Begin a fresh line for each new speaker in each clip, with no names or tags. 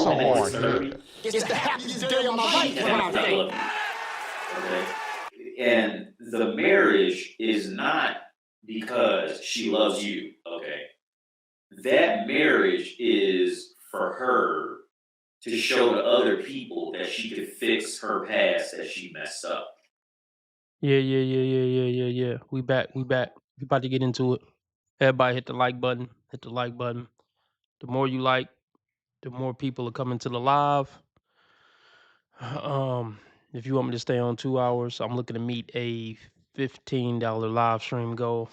That's a hard
hit.
It's the happiest day of my life when I say.
Okay. And the marriage is not because she loves you. Okay. That marriage is for her to show to other people that she could fix her past that she messed up.
Yeah. We back. We about to get into it. Everybody hit the like button. Hit the like button. The more you like, the more people are coming to the live. If you want me to stay on 2 hours, I'm looking to meet a $15 live stream goal.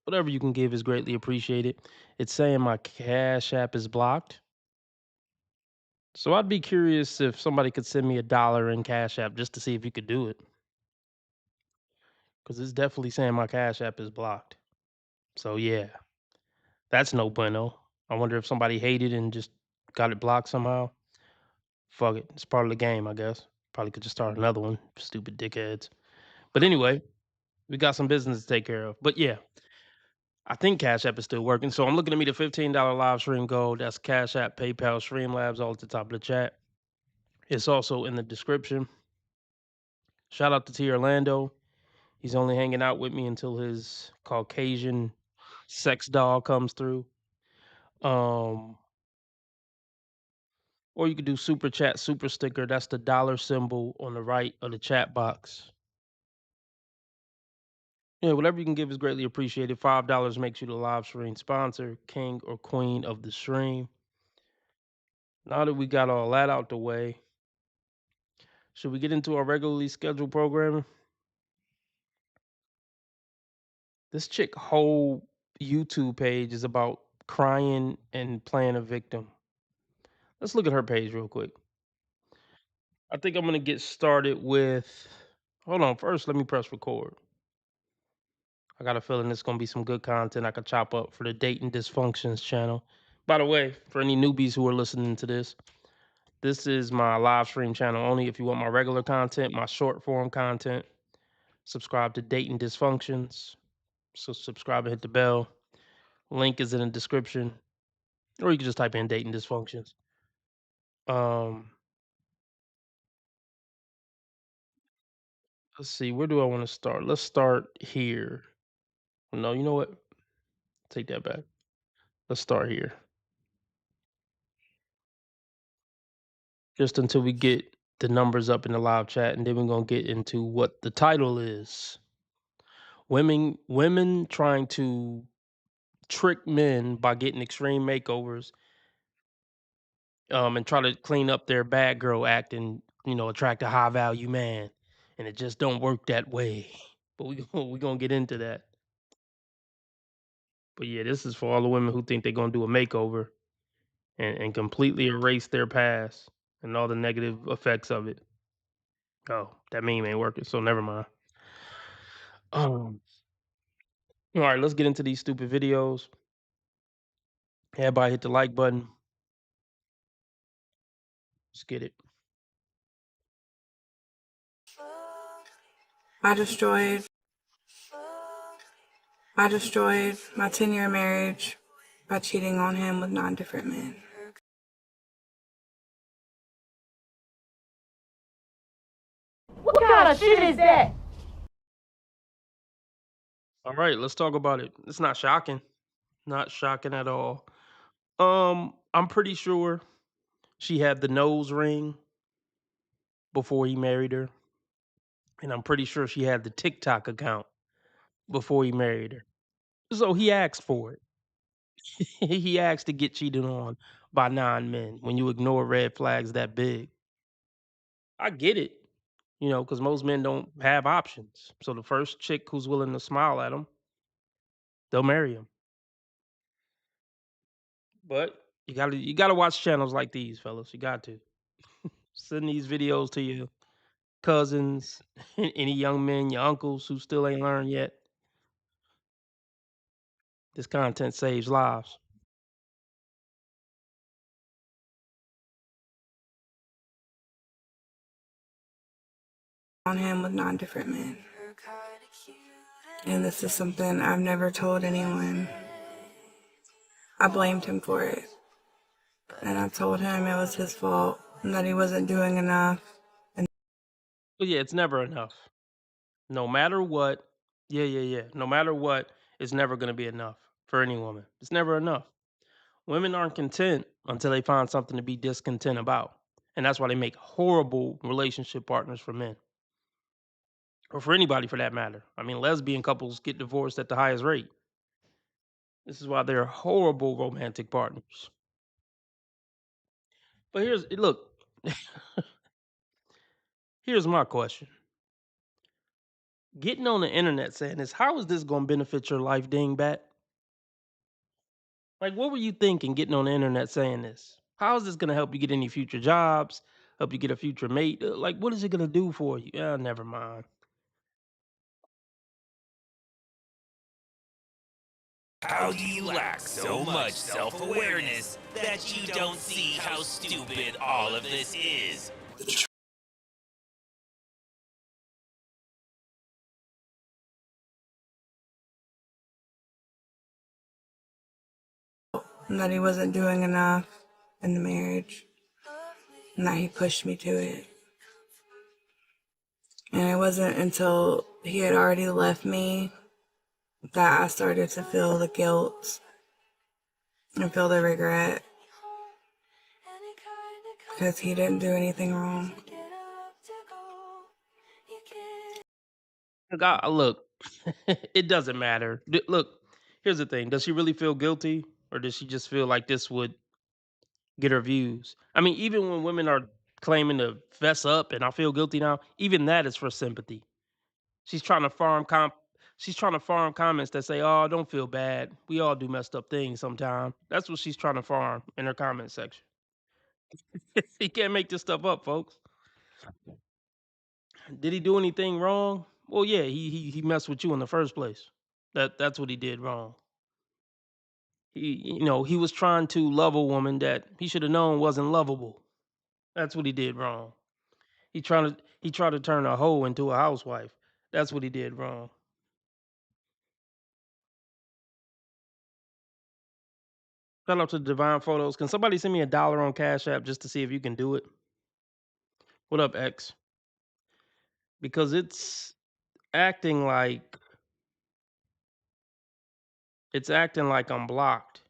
Whatever you can give is greatly appreciated. It's saying my Cash App is blocked. So I'd be curious if somebody could send me $1 in Cash App just to see if you could do it. Because it's definitely saying my Cash App is blocked. So yeah, that's no bueno. I wonder if somebody hated and just got it blocked somehow. Fuck it. It's part of the game, I guess. Probably could just start another one. Stupid dickheads. But anyway, we got some business to take care of. But yeah, I think Cash App is still working. So I'm looking to meet a $15 live stream goal. That's Cash App, PayPal, Streamlabs, all at the top of the chat. It's also in the description. Shout out to T Orlando. He's only hanging out with me until his Caucasian sex doll comes through. Or you could do super chat, super sticker. That's the dollar symbol on the right of the chat box. Yeah, whatever you can give is greatly appreciated. $5 makes you the live stream sponsor, king or queen of the stream. Now that we got all that out the way, should we get into our regularly scheduled programming? This chick whole YouTube page is about crying and playing a victim. Let's look at her page real quick. I think I'm gonna get started with. Hold on, first let me press record. I got a feeling it's gonna be some good content I could chop up for the Dating Dysfunctions channel. By the way, for any newbies who are listening to this is my live stream channel only. If you want my regular content, my short form content, subscribe to Dating Dysfunctions. So subscribe and hit the bell. Link is in the description, or you can just type in Dating Dysfunctions. Let's see, where do I want to start? Let's start here. No, you know what? Take that back. Let's start here. Just until we get the numbers up in the live chat, and then we're gonna get into what the title is. Women trying to trick men by getting extreme makeovers, and try to clean up their bad girl act and attract a high value man, and it just don't work that way. But we gonna get into that. But yeah, this is for all the women who think they're gonna do a makeover and completely erase their past and all the negative effects of it. Oh, that meme ain't working, so never mind. All right, let's get into these stupid videos. Everybody hit the like button. Let's get it.
I destroyed my 10-year marriage by cheating on him with 9 different men.
What kind of shit is that?
All right, let's talk about it. It's not shocking. Not shocking at all. I'm pretty sure she had the nose ring before he married her. And I'm pretty sure she had the TikTok account before he married her. So he asked for it. He asked to get cheated on by 9 men when you ignore red flags that big. I get it, because most men don't have options. So the first chick who's willing to smile at him, they'll marry him. But you gotta watch channels like these, fellas. You got to. Send these videos to your cousins, any young men, your uncles who still ain't learned yet. This content saves lives.
On him with 9 different men. And this is something I've never told anyone. I blamed him for it. And I told him it was his fault and that he wasn't doing enough.
But yeah, it's never enough. No matter what, yeah. No matter what, it's never gonna be enough for any woman. It's never enough. Women aren't content until they find something to be discontent about. And that's why they make horrible relationship partners for men. Or for anybody for that matter. I mean, lesbian couples get divorced at the highest rate. This is why they're horrible romantic partners. But look, here's my question. Getting on the internet saying this, how is this gonna benefit your life, dingbat? Like, what were you thinking getting on the internet saying this? How is this gonna help you get any future jobs? Help you get a future mate? Like, what is it gonna do for you? Yeah, never mind.
How do you lack so much self-awareness that you don't see how stupid all of this is?
And that he wasn't doing enough in the marriage. And that he pushed me to it. And it wasn't until he had already left me that I started to feel the guilt and feel the regret because he didn't do anything wrong.
Look, it doesn't matter. Look, here's the thing. Does she really feel guilty? Or does she just feel like this would get her views? I mean, even when women are claiming to fess up and I feel guilty now, even that is for sympathy. She's trying to she's trying to farm comments that say, "Oh, don't feel bad. We all do messed up things sometime." That's what she's trying to farm in her comment section. You can't make this stuff up, folks. Did he do anything wrong? Well, yeah, he messed with you in the first place. That's what he did wrong. He was trying to love a woman that he should have known wasn't lovable. That's what he did wrong. He tried to turn a hoe into a housewife. That's what he did wrong. Shout out to Divine Photos. Can somebody send me $1 on Cash App just to see if you can do it? What up, X? Because acting like acting like I'm blocked.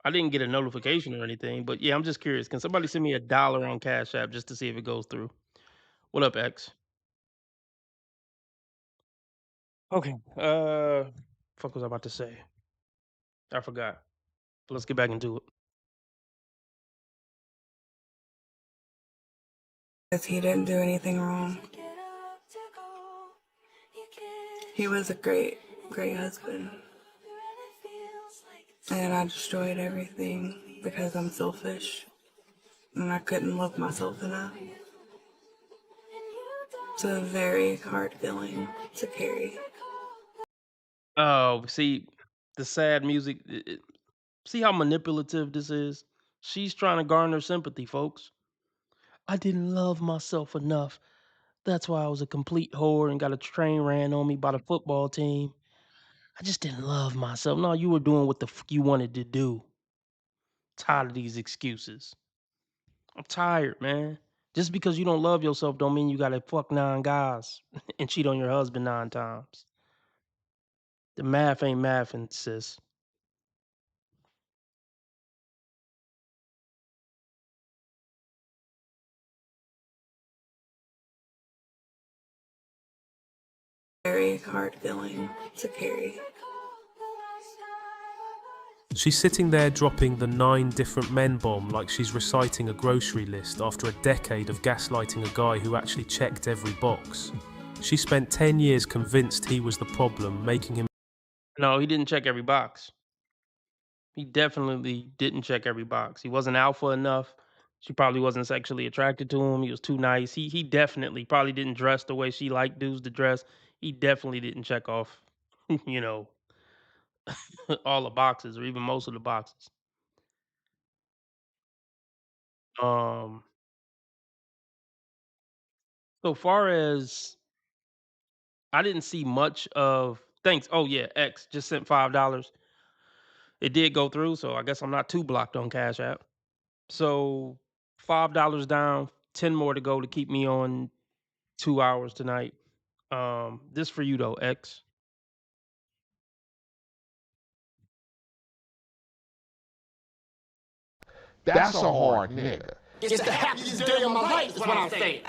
I didn't get a notification or anything, but yeah, I'm just curious. Can somebody send me $1 on Cash App just to see if it goes through? What up, X? Okay. Fuck was I about to say? I forgot. But let's get back into it.
Because he didn't do anything wrong. He was a great, great husband. And I destroyed everything because I'm selfish. And I couldn't love myself enough. It's a very hard feeling to carry.
Oh, see, the sad music. See how manipulative this is? She's trying to garner sympathy, folks. I didn't love myself enough. That's why I was a complete whore and got a train ran on me by the football team. I just didn't love myself. No, you were doing what the you wanted to do. Tired of these excuses. I'm tired, man. Just because you don't love yourself don't mean you gotta fuck 9 guys and cheat on your husband 9 times. The math ain't mathing, sis.
Very hard feeling to carry.
She's sitting there dropping the 9 different men bomb like she's reciting a grocery list after a decade of gaslighting a guy who actually checked every box. She spent 10 years convinced he was the problem, making him.
No, he didn't check every box. He definitely didn't check every box. He wasn't alpha enough. She probably wasn't sexually attracted to him. He was too nice. He definitely probably didn't dress the way she liked dudes to dress. He definitely didn't check off, you know, all the boxes or even most of the boxes. Um, so far as I didn't see much of thanks. Oh yeah, X just sent $5. It did go through, so I guess I'm not too blocked on Cash App. So $5 down, 10 more to go to keep me on 2 hours tonight. This for you though, X.
That's a hard nigga. It's the happiest day of my life, is what I'm saying.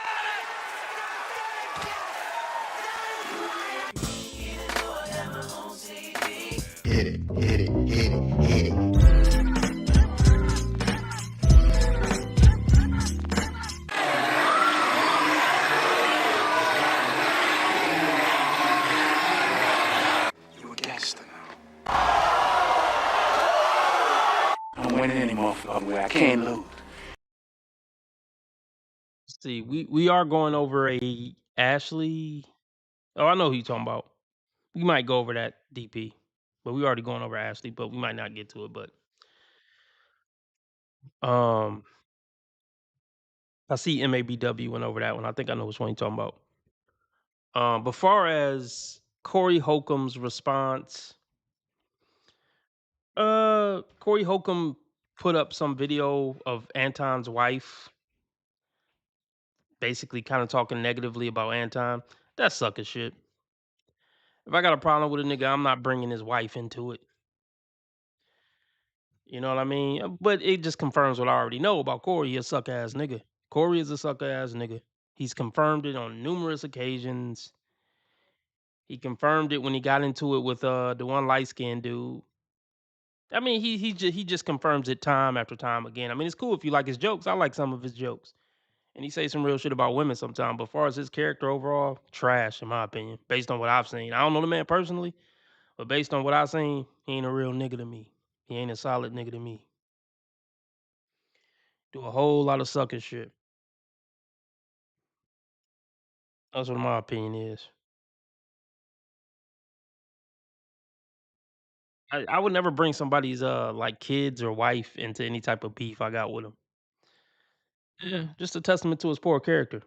Hit it, hit it, hit it, hit it.
You a gangster now. I'm winning any motherfucking way. I can't lose.
See, we are going over a Ashley. Oh, I know who you talking about. We might go over that DP, but we already going over Ashley, but we might not get to it. But um, I see MABW went over that one. I think I know which one you talking about. But far as Corey Holcomb's response, Corey Holcomb put up some video of Anton's wife, basically kind of talking negatively about Anton. That's sucker shit. If I got a problem with a nigga, I'm not bringing his wife into it. You know what I mean? But it just confirms what I already know about Corey. He a suck ass nigga. Corey is a sucker ass nigga. He's confirmed it on numerous occasions. He confirmed it when he got into it with the one light skinned dude. I mean, he just confirms it time after time again. I mean, it's cool if you like his jokes. I like some of his jokes, and he say some real shit about women sometimes. But as far as his character overall, trash in my opinion, based on what I've seen. I don't know the man personally, but based on what I've seen, he ain't a real nigga to me. He ain't a solid nigga to me. Do a whole lot of sucker shit. That's what my opinion is. I would never bring somebody's like kids or wife into any type of beef I got with him. Yeah, just a testament to his poor character.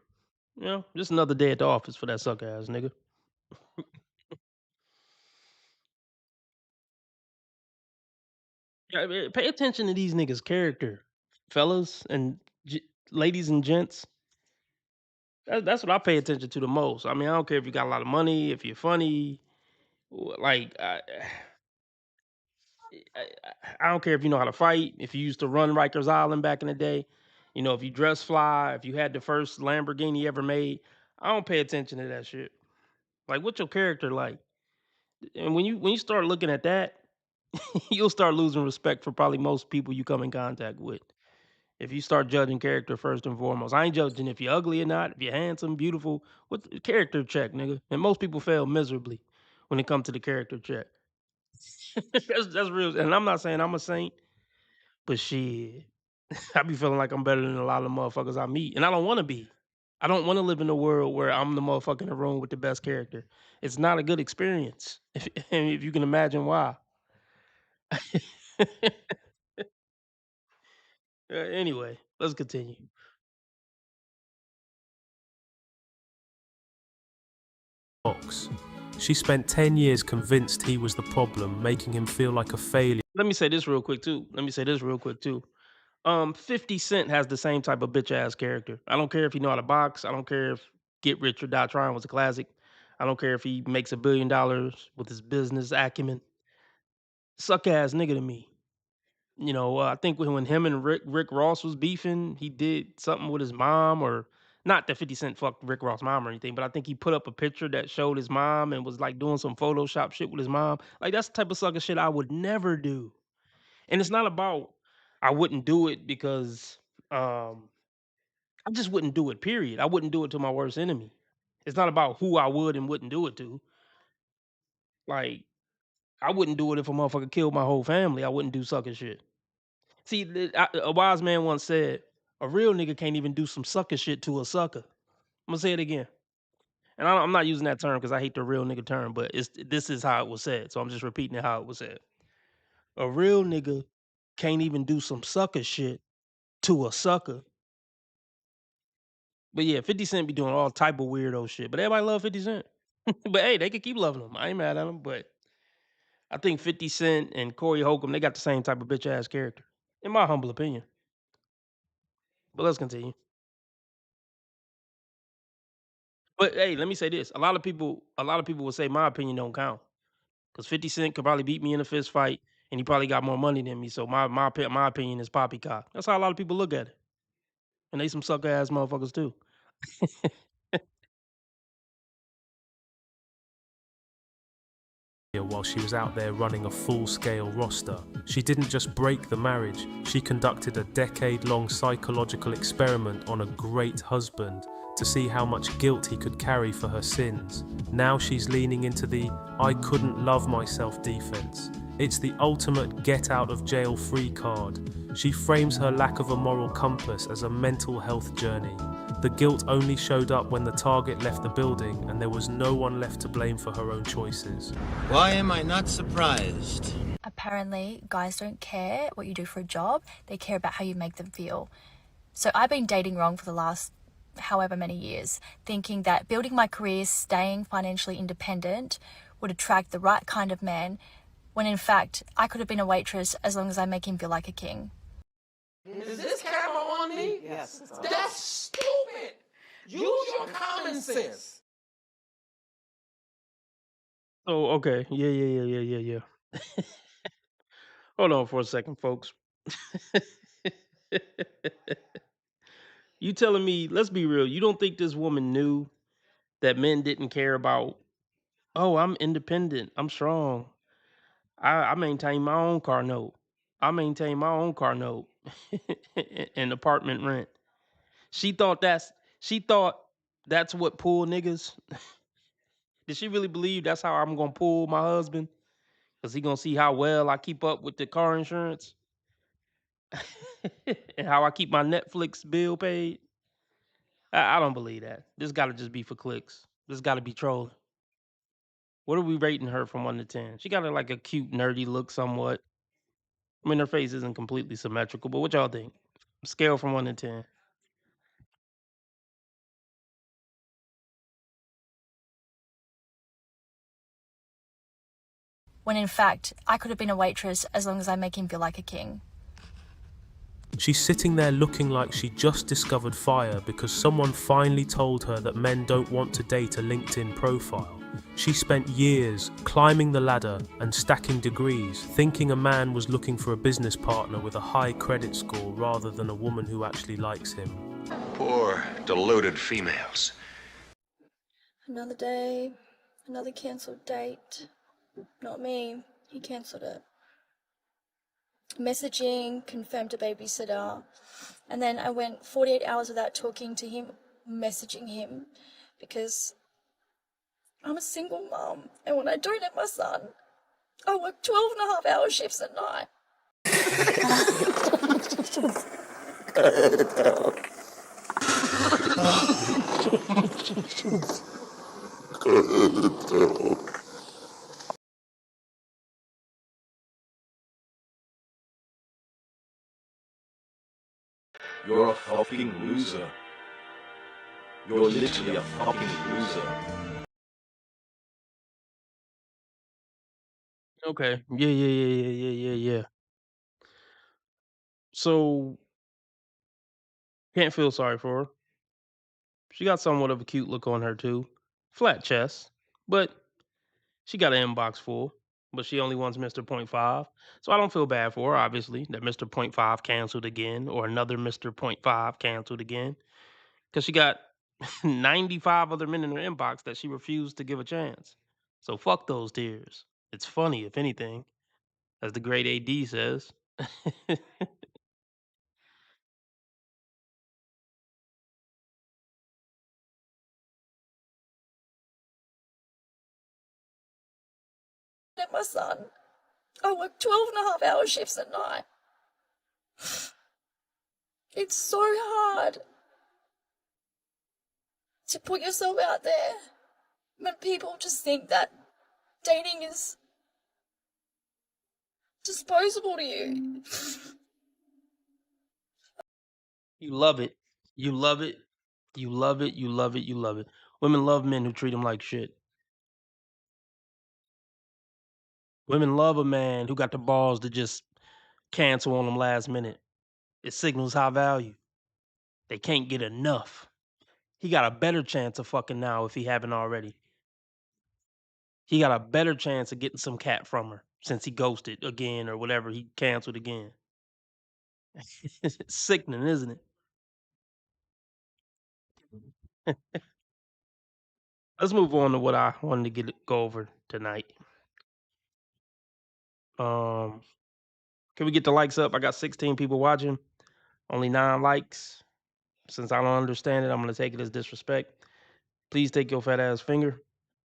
You know, just another day at the office for that sucker ass nigga. Yeah, I mean, pay attention to these niggas' character, fellas and ladies and gents. That's what I pay attention to the most. I mean, I don't care if you got a lot of money, if you're funny, like I don't care if you know how to fight, if you used to run Rikers Island back in the day, you know, if you dress fly, if you had the first Lamborghini ever made. I don't pay attention to that shit. Like, what's your character like? And when you start looking at that, you'll start losing respect for probably most people you come in contact with. If you start judging character first and foremost, I ain't judging if you're ugly or not, if you're handsome, beautiful. What character check, nigga? And most people fail miserably when it comes to the character check. That's real. And I'm not saying I'm a saint, but shit, I be feeling like I'm better than a lot of the motherfuckers I meet, and I don't want to be. I don't want to live in a world where I'm the motherfucker in the room with the best character. It's not a good experience. If you can imagine why. Anyway, let's continue.
Box. She spent 10 years convinced he was the problem, making him feel like a failure.
Let me say this real quick too. 50 Cent has the same type of bitch ass character. I don't care if you know how to box. I don't care if Get Rich or Die Trying was a classic. I don't care if he makes $1 billion with his business acumen. Suck ass nigga to me. You know, I think when him and Rick Ross was beefing, he did something with his mom, or not that 50 Cent fucked Rick Ross' mom or anything, but I think he put up a picture that showed his mom and was like doing some Photoshop shit with his mom. Like, that's the type of sucker shit I would never do. And it's not about I wouldn't do it because I just wouldn't do it, period. I wouldn't do it to my worst enemy. It's not about who I would and wouldn't do it to. Like, I wouldn't do it if a motherfucker killed my whole family. I wouldn't do sucker shit. See, a wise man once said, "A real nigga can't even do some sucker shit to a sucker." I'm gonna say it again, and I'm not using that term because I hate the real nigga term, but this is how it was said, so I'm just repeating it how it was said. A real nigga can't even do some sucker shit to a sucker. But yeah, 50 Cent be doing all type of weirdo shit, but everybody love 50 Cent. But hey, they can keep loving him. I ain't mad at him, but I think 50 Cent and Corey Holcomb, they got the same type of bitch ass character, in my humble opinion. But let's continue. But hey, let me say this: a lot of people will say my opinion don't count because 50 Cent could probably beat me in a fist fight, and he probably got more money than me. So my opinion is poppycock. That's how a lot of people look at it, and they some sucker ass motherfuckers too.
While she was out there running a full-scale roster. She didn't just break the marriage, she conducted a decade-long psychological experiment on a great husband to see how much guilt he could carry for her sins. Now she's leaning into the "I couldn't love myself" defense. It's the ultimate get out of jail free card. She frames her lack of a moral compass as a mental health journey. The guilt only showed up when the target left the building and there was no one left to blame for her own choices.
Why am I not surprised?
Apparently, guys don't care what you do for a job, they care about how you make them feel. So I've been dating wrong for the last however many years, thinking that building my career, staying financially independent would attract the right kind of man, when in fact, I could have been a waitress as long as I make him feel like a king.
Is this camera on me? Yes. That's stupid. Use your common sense.
So okay, yeah. Hold on for a second, folks. You telling me? Let's be real. You don't think this woman knew that men didn't care about? Oh, I'm independent. I'm strong. I maintain my own car note. I maintain my own car note and apartment rent. She thought that's what pull niggas. Did she really believe that's how I'm gonna pull my husband? Cause he gonna see how well I keep up with the car insurance and how I keep my Netflix bill paid. I don't believe that. This got to just be for clicks. This got to be trolling. What are we rating her from 1 to 10? She got like a cute, nerdy look, somewhat. I mean, her face isn't completely symmetrical, but what y'all think? Scale from 1 to 10.
When in fact, I could have been a waitress as long as I make him feel like a king.
She's sitting there looking like she just discovered fire because someone finally told her that men don't want to date a LinkedIn profile. She spent years climbing the ladder and stacking degrees, thinking a man was looking for a business partner with a high credit score rather than a woman who actually likes him.
Poor, deluded females.
Another day, another cancelled date. Not me, he cancelled it. Messaging, confirmed a babysitter, and then I went 48 hours without talking to him, messaging him, because I'm a single mum, and when I don't have my son, I work 12.5-hour shifts at night.
You're a fucking loser. You're literally a fucking loser.
Okay. Yeah. So, can't feel sorry for her. She got somewhat of a cute look on her, too. Flat chest, but she got an inbox full, but she only wants Mr. Point 5. So I don't feel bad for her, obviously, that Mr. Point 5 canceled again or another Mr. Point 5 canceled again. Because she got 95 other men in her inbox that she refused to give a chance. So fuck those tears. It's funny, if anything, as the great AD says.
At my son, I work 12.5-hour shifts at night. It's so hard to put yourself out there when people just think that dating is disposable to you.
You love it. You love it. You love it. You love it. You love it. Women love men who treat them like shit. Women love a man who got the balls to just cancel on them last minute. It signals high value. They can't get enough. He got a better chance of fucking now if he haven't already. He got a better chance of getting some cat from her since he ghosted again or whatever. He canceled again. It's sickening, isn't it? Let's move on to what I wanted to go over tonight. Can we get the likes up? I got 16 people watching, only 9 likes. Since I don't understand it, I'm gonna take it as disrespect. Please take your fat ass finger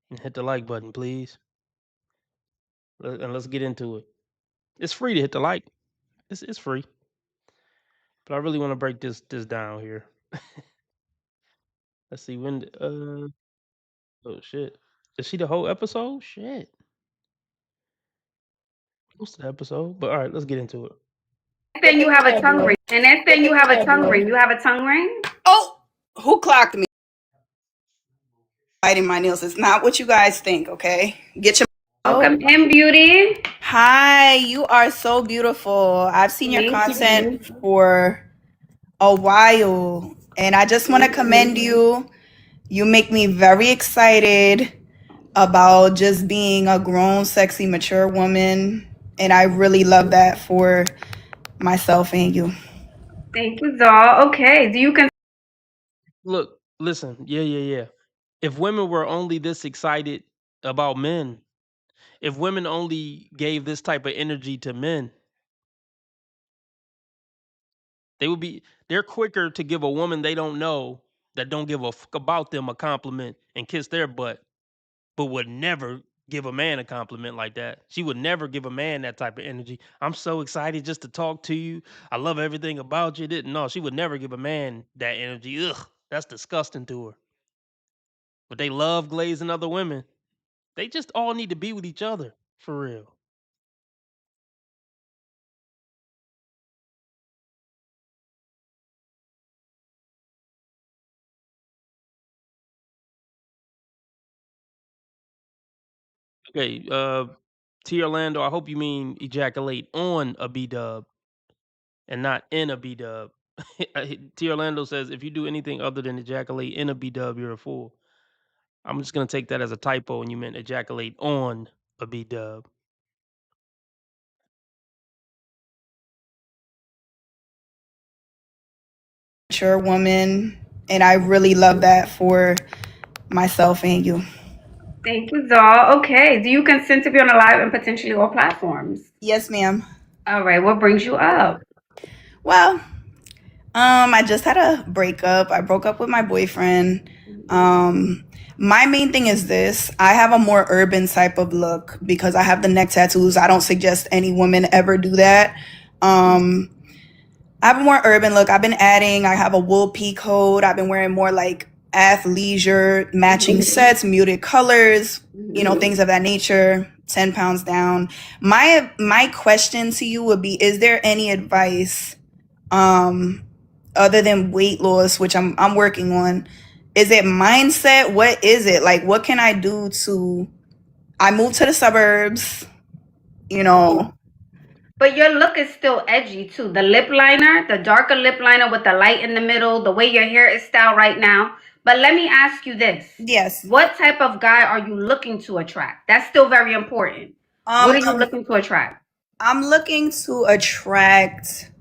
and hit the like button, please. And let's get into it. It's free to hit the like. It's free. But I really want to break this down here. Let's see when oh shit. Is she the whole episode? Shit. Most of the episode. But all right, let's get into it.
Then you have a tongue ring. And next thing you have a tongue ring. You have a tongue ring?
Oh, who clocked me? Biting my nails is not what you guys think, okay? Get your
Welcome in, beauty.
Hi, you are so beautiful. I've seen your content for a while, and I just want to commend you. You make me very excited about just being a grown, sexy, mature woman, and I really love that for myself and you.
Thank you, doll. Okay, do you
Look, listen, yeah. If women were only this excited about men, if women only gave this type of energy to men, they're quicker to give a woman they don't know that don't give a fuck about them a compliment and kiss their butt, but would never give a man a compliment like that. She would never give a man that type of energy. I'm so excited just to talk to you. I love everything about you. Didn't know she would never give a man that energy. Ugh, that's disgusting to her. But they love glazing other women. They just all need to be with each other for real. Okay, T Orlando, I hope you mean ejaculate on a B dub and not in a B dub. T Orlando says if you do anything other than ejaculate in a B dub, you're a fool. I'm just gonna take that as a typo, and you meant ejaculate on a B dub.
Mature woman, and I really love that for myself and you.
Thank you, doll. Okay, do you consent to be on a live and potentially all platforms?
Yes, ma'am.
All right, what brings you up?
Well, I just had a breakup. I broke up with my boyfriend. My main thing is this. I have a more urban type of look because I have the neck tattoos. I don't suggest any woman ever do that. I have a more urban look. I have a wool pea coat. I've been wearing more like athleisure, matching sets, muted colors, things of that nature. 10 pounds down. My question to you would be, is there any advice other than weight loss, which I'm working on? Is it mindset? What is it? Like, what can I do I moved to the suburbs,
But your look is still edgy too. The lip liner, the darker lip liner with the light in the middle, the way your hair is styled right now. But let me ask you this.
Yes.
What type of guy are you looking to attract? That's still very important. What are you looking to attract?
I'm looking to attract,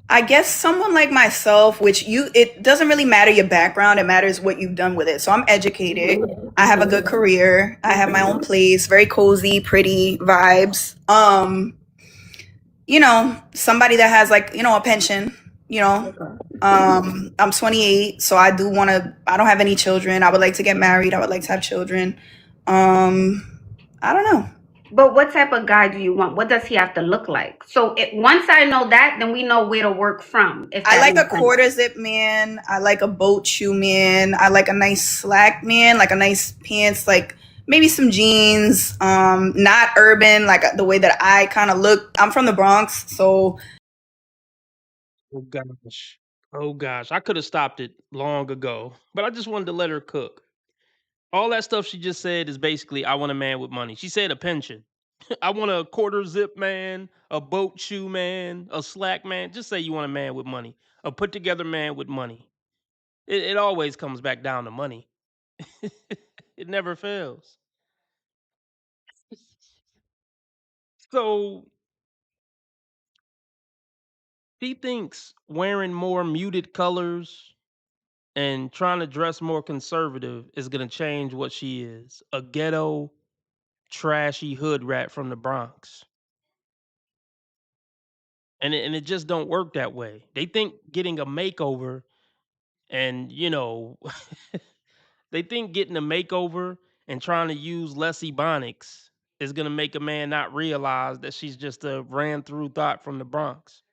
I guess, someone like myself, it doesn't really matter your background. It matters what you've done with it. So I'm educated. I have a good career. I have my own place, very cozy, pretty vibes. Somebody that has a pension, I'm 28, so I don't have any children. I would like to get married. I would like to have children. I don't know.
But what type of guy do you want? What does he have to look like? So once I know that, then we know where to work from.
I like a quarter zip man. I like a boat shoe man. I like a nice slack man, like a nice pants, like maybe some jeans. Not urban, like the way that I kind of look. I'm from the Bronx, so.
Oh gosh, I could have stopped it long ago, but I just wanted to let her cook. All that stuff she just said is basically, I want a man with money. She said a pension. I want a quarter zip man, a boat shoe man, a slack man. Just say you want a man with money, a put together man with money. It always comes back down to money. It never fails. So she thinks wearing more muted colors and trying to dress more conservative is going to change what she is, a ghetto, trashy hood rat from the Bronx. And it just don't work that way. They think getting a makeover and, they think getting a makeover and trying to use less ebonics is gonna make a man not realize that she's just a ran through thought from the Bronx.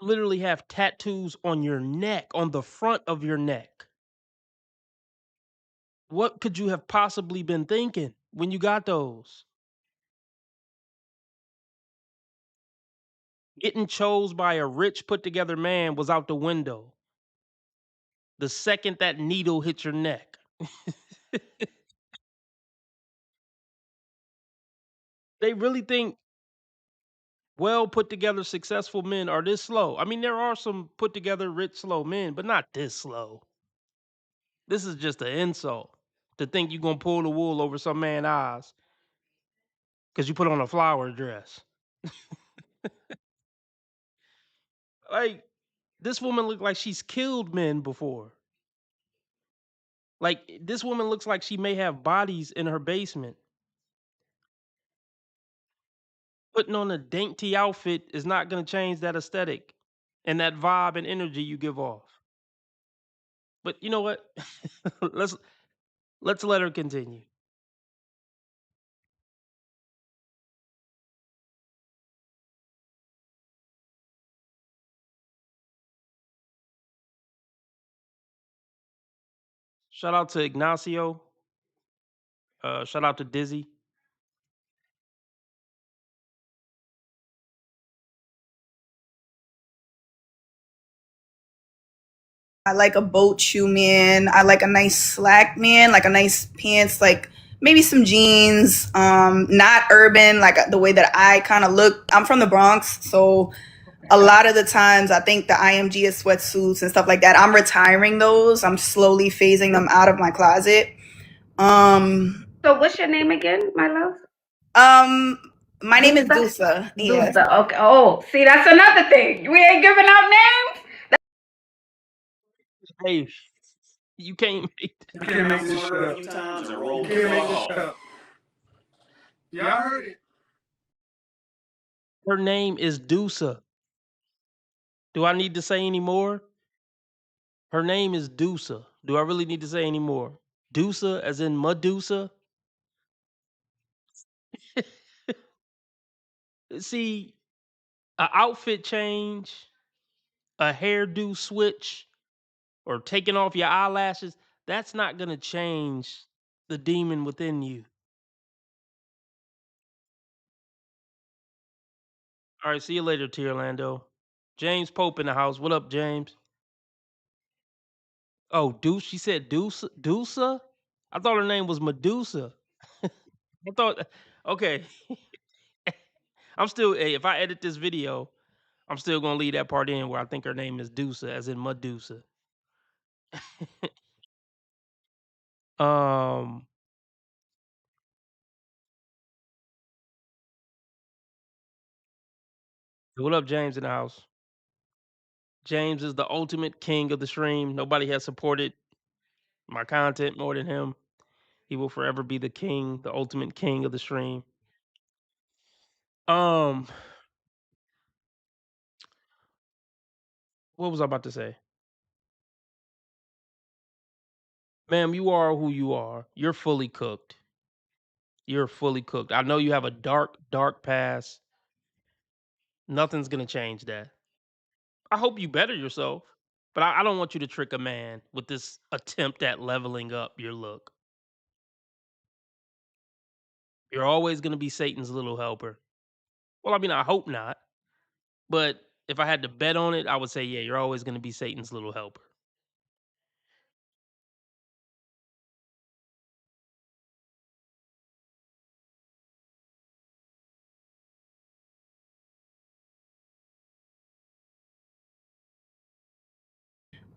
Literally have tattoos on your neck, on the front of your neck. What could you have possibly been thinking when you got those? Getting chose by a rich put together man was out the window the second that needle hit your neck. They really think well put together successful men are this slow. I mean, there are some put together rich slow men, but not this slow. This is just an insult to think you're gonna pull the wool over some man's eyes because you put on a flower dress. Like this woman looked like she's killed men before. Like this woman looks like she may have bodies in her basement. Putting on a dainty outfit is not gonna change that aesthetic and that vibe and energy you give off. But you know what? let's let's let her continue. Shout out to Ignacio. Shout out to Dizzy.
I like a boat shoe man. I like a nice slack man, like a nice pants, like maybe some jeans. Not urban, like the way that I kind of look. I'm from the Bronx, so a lot of the times I think the IMG is sweatsuits and stuff like that. I'm retiring those. I'm slowly phasing them out of my closet.
So what's your name again, my love?
Um, my name is
Dusa?
Dusa. Yeah.
Dusa. Okay. Oh, see, that's another thing. We ain't giving out names.
Hey, you can't make
You can't make this shit up. A few times and roll the fuck off.
Y'all heard it.
her name is Dusa. Do I need to say any more? Her name is Dusa. Do I really need to say any more? Dusa, as in Medusa. See, a outfit change, a hairdo switch, or taking off your eyelashes, that's not gonna change the demon within you. All right, see you later, T Orlando. James Pope in the house. What up, James? Oh, Deuce. She said Deuce. Deusa. I thought her name was Medusa. I thought. Okay. I'm still. Hey, if I edit this video, I'm still gonna leave that part in where I think her name is Dusa, as in Medusa. um. What up, James in the house? James is the ultimate king of the stream. Nobody has supported my content more than him. He will forever be the king, the ultimate king of the stream. Um, what was I about to say? Ma'am, you are who you are. You're fully cooked. You're fully cooked. I know you have a dark, dark past. Nothing's gonna change that. I hope you better yourself, but I don't want you to trick a man with this attempt at leveling up your look. You're always gonna be Satan's little helper. Well, I mean, I hope not, but if I had to bet on it, I would say, yeah, you're always gonna be Satan's little helper.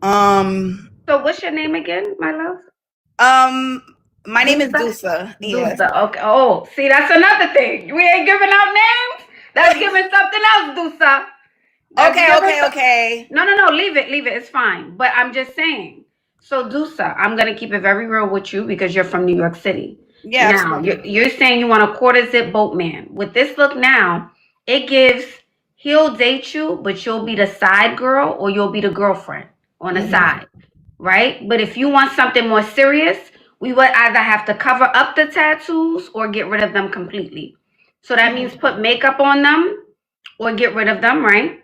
So what's your name again, my love?
My name is
Dusa?
Dusa. Yes.
Dusa. Okay. Oh, see, that's another thing. We ain't giving out names. That's giving something else, Dusa. That's
Okay,
giving
okay, okay.
No. Leave it. It's fine. But I'm just saying. So, Dusa, I'm gonna keep it very real with you because you're from New York City.
Yeah,
Now,
absolutely.
you're saying you want a quarter zip boatman. With this look now, it gives he'll date you, but you'll be the side girl or you'll be the girlfriend on the side, right? But if you want something more serious, we would either have to cover up the tattoos or get rid of them completely. So that means put makeup on them or get rid of them, right?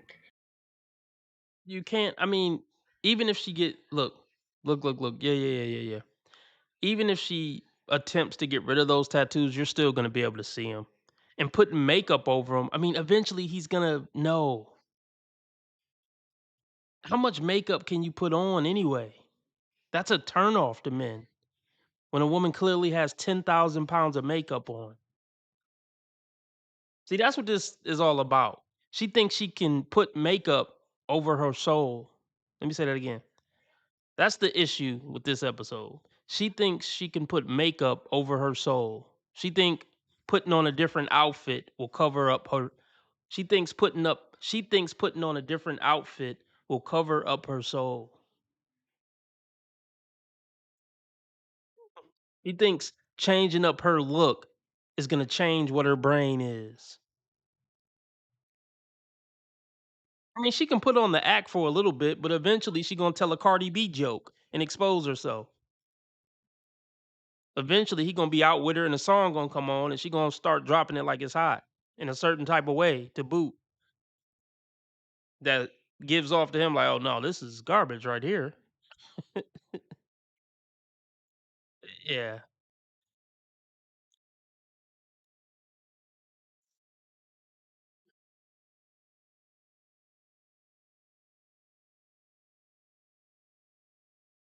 You can't. I mean, even if she get look. Yeah. Even if she attempts to get rid of those tattoos, you're still gonna be able to see them. And putting makeup over him, I mean, eventually he's gonna know. How much makeup can you put on anyway? That's a turnoff to men. When a woman clearly has 10,000 pounds of makeup on. See, that's what this is all about. She thinks she can put makeup over her soul. Let me say that again. That's the issue with this episode. She thinks she can put makeup over her soul. Putting on a different outfit will cover up her she thinks putting on a different outfit will cover up her soul. He thinks changing up her look is going to change what her brain is. I mean, she can put on the act for a little bit, but eventually she going to tell a Cardi B joke and expose herself. Eventually he going to be out with her and the song going to come on and she going to start dropping it like it's hot in a certain type of way to boot that gives off to him like, "Oh no, this is garbage right here." Yeah.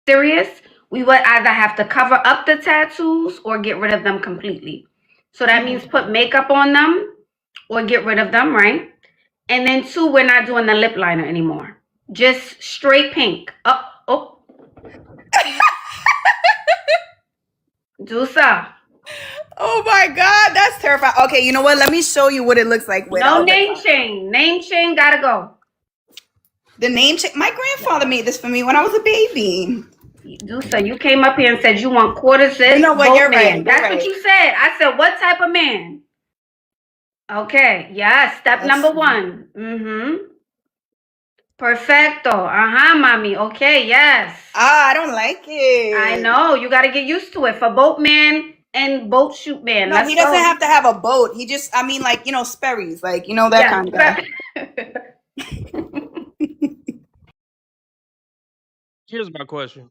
Serious, we would either have to cover up the tattoos or get rid of them completely. So that means put makeup on them or get rid of them, right? And then two, we're not doing the lip liner anymore. Just straight pink. Oh. Dusa.
Oh my God, that's terrifying. Okay, you know what? Let me show you what it looks like
No
without the
name chain. Name chain gotta go.
the name check. My grandfather made this for me when I was a baby.
Dusa, you came up here and said you want quarter zip
You know what? You're right.
boatman. That's what you said. I said, what type of man? Okay, yeah, step number one. Perfecto. Mommy. Okay, yes.
I don't like it.
I know. You got to get used to it. For boatman and boat shoot man.
No, he doesn't have to have a boat. He just, I mean, like, Sperry's, like, that kind of guy.
Here's my question.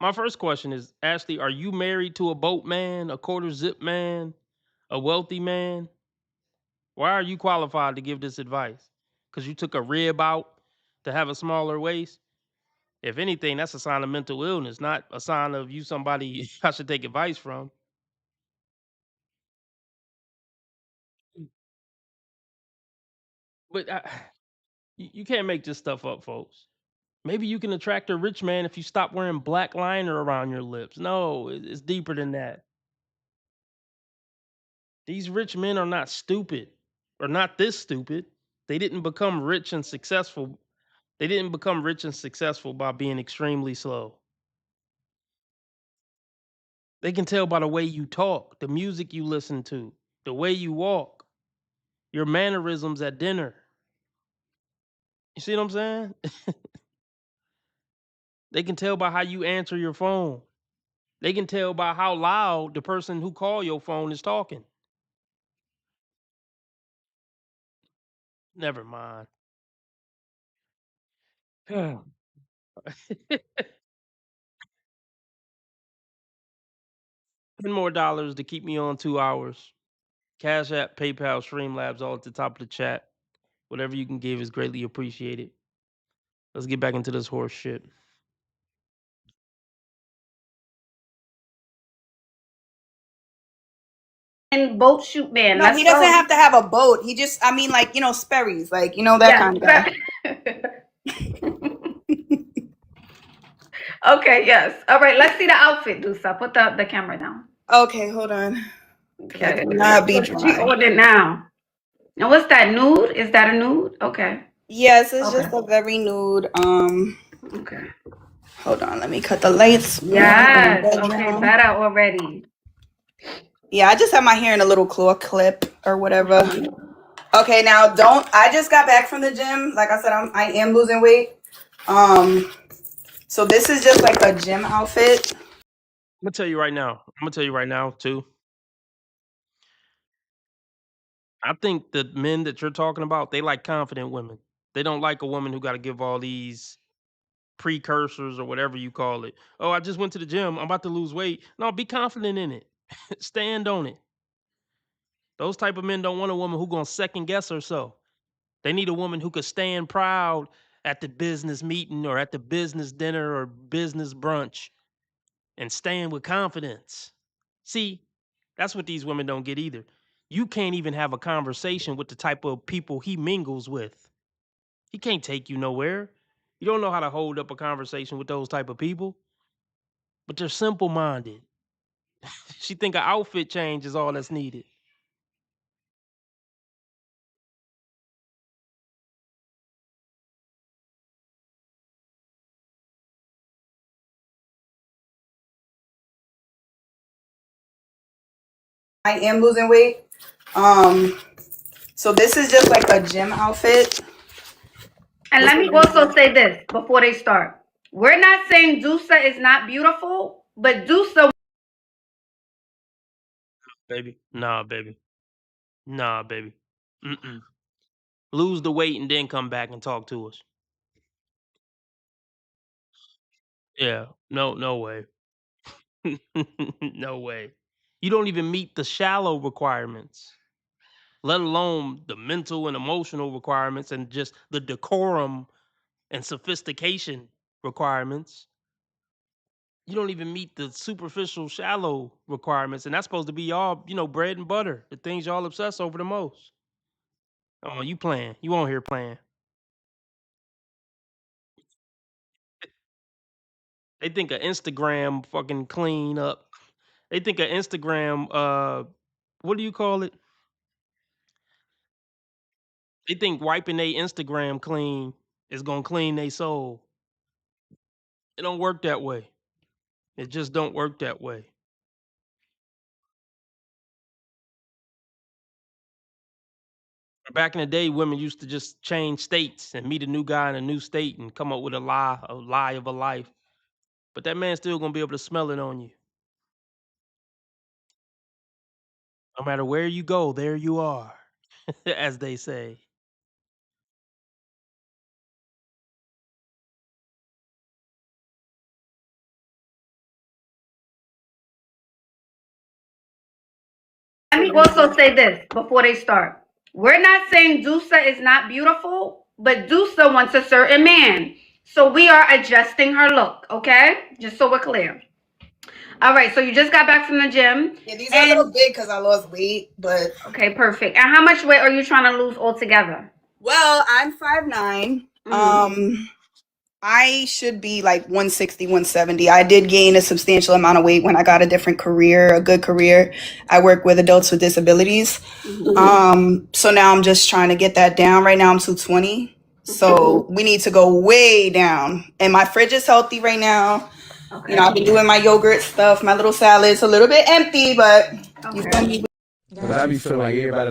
My first question is, Ashley, are you married to a boat man, a quarter zip man, a wealthy man? Why are you qualified to give this advice? Because you took a rib out to have a smaller waist? If anything, that's a sign of mental illness, not a sign of you somebody I should take advice from. But you can't make this stuff up, folks. Maybe you can attract a rich man if you stop wearing black liner around your lips. No, it's deeper than that. These rich men are not stupid, or not this stupid. They didn't become rich and successful. They didn't become rich and successful by being extremely slow. They can tell by the way you talk, the music you listen to, the way you walk, your mannerisms at dinner. You see what I'm saying? They can tell by how you answer your phone. They can tell by how loud the person who call your phone is talking. Never mind. 10 more dollars to keep me on 2 hours. Cash App, PayPal, Streamlabs, all at the top of the chat. Whatever you can give is greatly appreciated. Let's get back into this horse shit.
and boat shoot man.
No,
Let's
he doesn't
go.
have to have a boat. He just, I mean, like, Sperry's, like, that kind of guy.
Okay, yes. All right, let's see the outfit, Dusa. Put the camera down.
Okay, hold on.
Okay.
Not be
She
dry.
on it now. Now, what's that, nude? Is that a nude? Okay.
Yes, it's just a very nude.
Okay.
Hold on, let me cut the lights.
Yes. Okay, better already.
Yeah, I just have my hair in a little claw clip or whatever. Okay, now I just got back from the gym. Like I said, I am losing weight. So this is just like a gym outfit.
I'm gonna tell you right now too. I think the men that you're talking about, they like confident women. They don't like a woman who got to give all these precursors or whatever you call it. Oh, I just went to the gym. I'm about to lose weight. No, be confident in it. Stand on it. Those type of men don't want a woman who gonna second guess herself. They need a woman who could stand proud at the business meeting or at the business dinner or business brunch and stand with confidence. See, that's what these women don't get either. You can't even have a conversation with the type of people he mingles with. He can't take you nowhere. You don't know how to hold up a conversation with those type of people. But they're simple-minded. She think an outfit change is all that's needed.
I am losing weight. So this is just like a gym outfit.
And let me also say this before they start. We're not saying Dusa is not beautiful, but Dusa.
Baby. Nah, baby. Nah, baby. Mm-mm. Lose the weight and then come back and talk to us. Yeah. No way. No way. You don't even meet the shallow requirements, let alone the mental and emotional requirements and just the decorum and sophistication requirements. You don't even meet the superficial, shallow requirements, and that's supposed to be y'all, bread and butter, the things y'all obsess over the most. Oh, you playing? You on here playing? They think of Instagram fucking clean up. They think of Instagram. What do you call it? They think wiping their Instagram clean is gonna clean their soul. It don't work that way. It just don't work that way. Back in the day, women used to just change states and meet a new guy in a new state and come up with a lie of a life. But that man's still gonna be able to smell it on you. No matter where you go, there you are, as they say.
Let me also say this before they start. We're not saying Dusa is not beautiful, but Dusa wants a certain man. So we are adjusting her look, okay? Just so we're clear. All right, so you just got back from the gym.
Yeah, these are a little big because I lost weight, but
okay, perfect. And how much weight are you trying to lose altogether?
Well, I'm 5'9". I should be like 160, 170. I did gain a substantial amount of weight when I got a different career, a good career. I work with adults with disabilities. So now I'm just trying to get that down. Right now I'm 220. So we need to go way down. And my fridge is healthy right now. Okay. I've been doing my yogurt stuff, my little salads, a little bit empty, but you feel me?
But I be feeling like everybody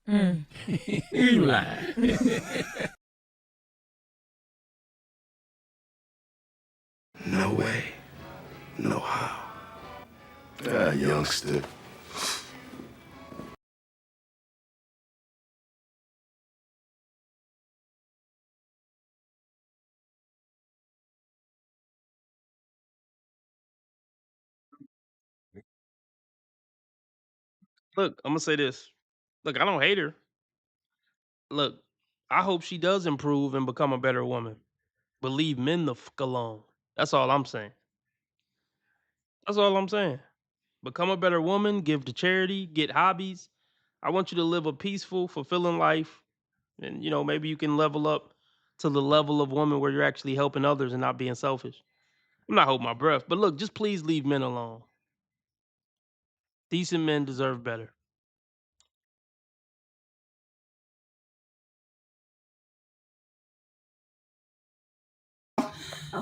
lying. You lying.
No way. No how. Youngster.
Look, I'm gonna say this. Look, I don't hate her. Look, I hope she does improve and become a better woman. But leave men the fuck alone. That's all I'm saying. That's all I'm saying. Become a better woman, give to charity, get hobbies. I want you to live a peaceful, fulfilling life. And, maybe you can level up to the level of woman where you're actually helping others and not being selfish. I'm not holding my breath, but look, just please leave men alone. Decent men deserve better.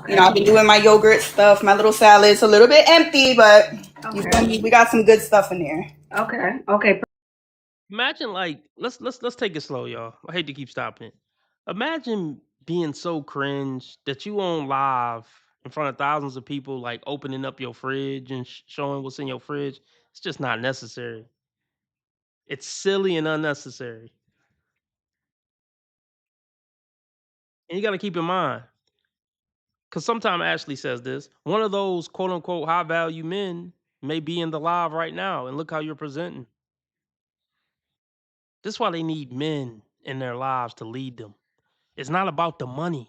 You know, I've been doing my yogurt stuff, my little salads, a little bit empty, but you feel me? We got some good stuff in there.
Okay.
Imagine, like, let's take it slow, y'all. I hate to keep stopping it. Imagine being so cringe that you on live in front of thousands of people, like opening up your fridge and showing what's in your fridge. It's just not necessary. It's silly and unnecessary. And you got to keep in mind, because sometimes Ashley says this, one of those quote unquote high value men may be in the live right now, and look how you're presenting. This is why they need men in their lives to lead them. It's not about the money.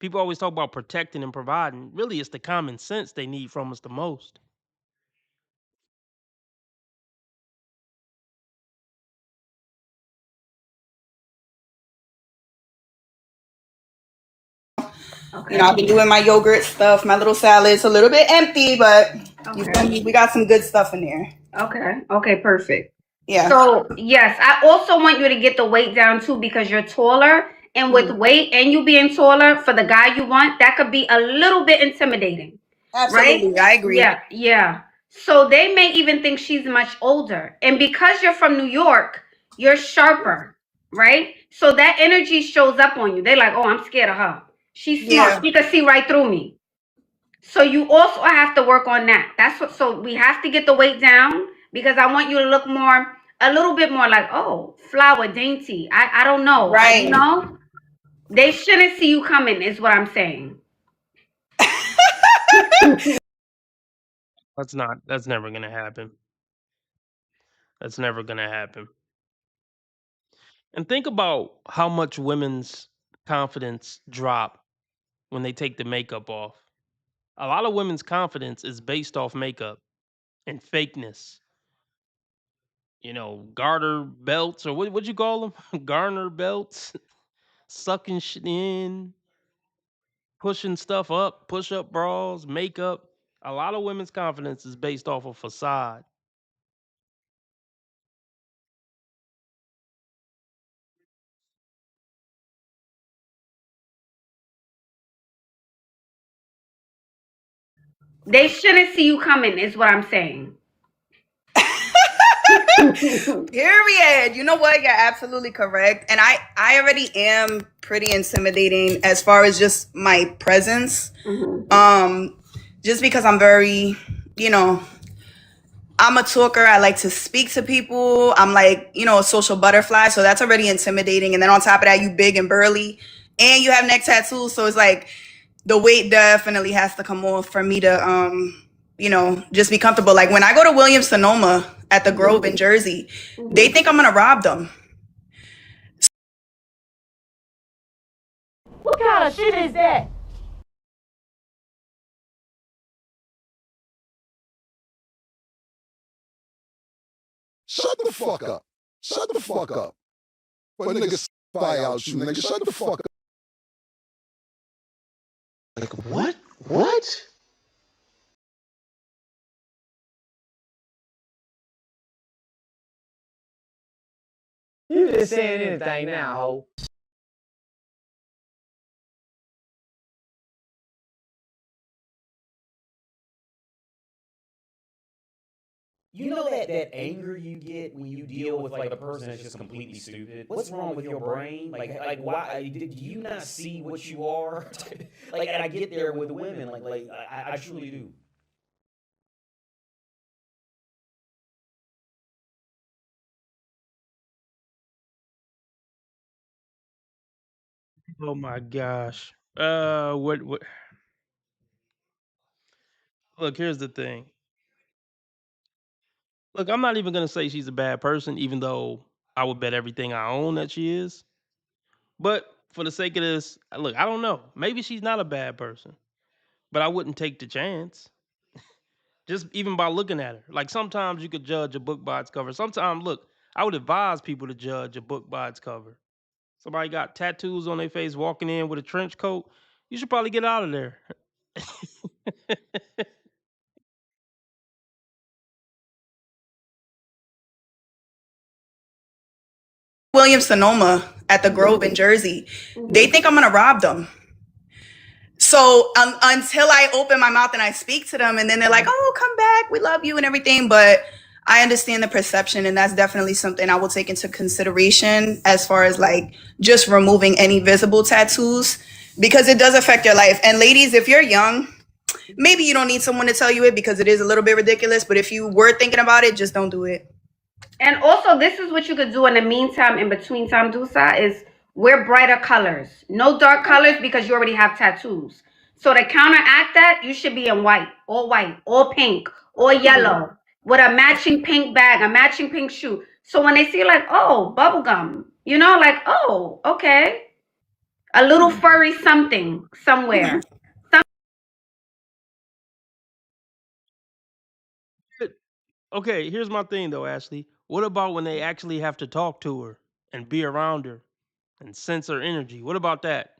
People always talk about protecting and providing. Really, it's the common sense they need from us the most.
You know, I've been doing my yogurt stuff, my little salads, a little bit empty, but you feel me? We got some good stuff in there.
Okay, perfect.
Yeah.
So yes, I also want you to get the weight down too because you're taller, and with weight and you being taller for the guy you want, that could be a little bit intimidating.
Absolutely,
Right?
I agree.
Yeah. So they may even think she's much older, and because you're from New York, you're sharper, right? So that energy shows up on you. They're like, "Oh, I'm scared of her. She's smart.
Yeah.
She can see right through me." So you also have to work on that. That's what. So we have to get the weight down because I want you to look more, a little bit more like, oh, flower dainty. I don't know.
Right.
You know, they shouldn't see you coming. Is what I'm saying.
That's never gonna happen. That's never gonna happen. And think about how much women's confidence drop when they take the makeup off. A lot of women's confidence is based off makeup and fakeness. Garter belts, or what'd you call them? Garner belts, sucking shit in, pushing stuff up, push up bras, makeup. A lot of women's confidence is based off of facade.
They shouldn't see you coming. Is what I'm saying.
Period. You know what? You're absolutely correct. And I already am pretty intimidating as far as just my presence. Just because I'm very, you know, I'm a talker. I like to speak to people. I'm like, a social butterfly. So that's already intimidating. And then on top of that, you big and burly and you have neck tattoos. So it's like the weight definitely has to come off for me to, just be comfortable. Like when I go to Williams Sonoma at the Grove in Jersey, they think I'm going to rob them.
What kind of shit is that?
Shut the fuck up. Shut the fuck up. But niggas fire out you, nigga. Shut the fuck up.
Like, what? What? You just saying anything now, ho.
You know that anger you get when you deal with like a person that's just completely stupid. What's wrong with your brain? Like why do you not see what you are? Like, and I get there with women. I truly do.
Oh my gosh. What? Look, here's the thing. Look, I'm not even gonna say she's a bad person, even though I would bet everything I own that she is. But for the sake of this, look, I don't know. Maybe she's not a bad person, but I wouldn't take the chance. Just even by looking at her. Like sometimes you could judge a book by its cover. Sometimes, look, I would advise people to judge a book by its cover. Somebody got tattoos on their face walking in with a trench coat, you should probably get out of there.
Williams Sonoma at the Grove in Jersey. They think I'm gonna rob them. So until I open my mouth and I speak to them, and then they're like, "Oh, come back, we love you and everything," but I understand the perception, and that's definitely something I will take into consideration as far as like just removing any visible tattoos because it does affect your life. And ladies, if you're young, maybe you don't need someone to tell you it because it is a little bit ridiculous. But if you were thinking about it, just don't do it.
And also, this is what you could do in the meantime, in between time, Dusa, is wear brighter colors. No dark colors because you already have tattoos. So to counteract that, you should be in white, all pink, or yellow, with a matching pink bag, a matching pink shoe. So when they see like, oh, bubblegum, you know, like, oh, okay. A little furry something somewhere.
Okay, here's my thing though, Ashley. What about when they actually have to talk to her and be around her and sense her energy? What about that,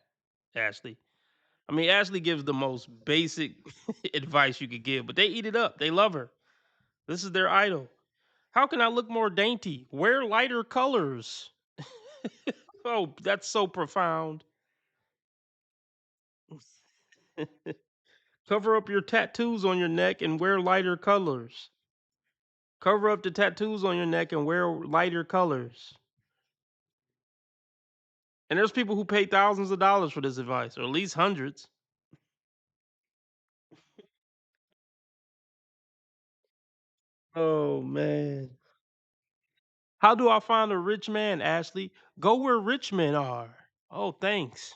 Ashley? I mean, Ashley gives the most basic advice you could give, but they eat it up. They love her. This is their idol. How can I look more dainty? Wear lighter colors. Oh, that's so profound. Cover up your tattoos on your neck and wear lighter colors. Cover up the tattoos on your neck and wear lighter colors. And there's people who pay thousands of dollars for this advice, or at least hundreds. Oh man. How do I find a rich man, Ashley? Go where rich men are. Oh, thanks.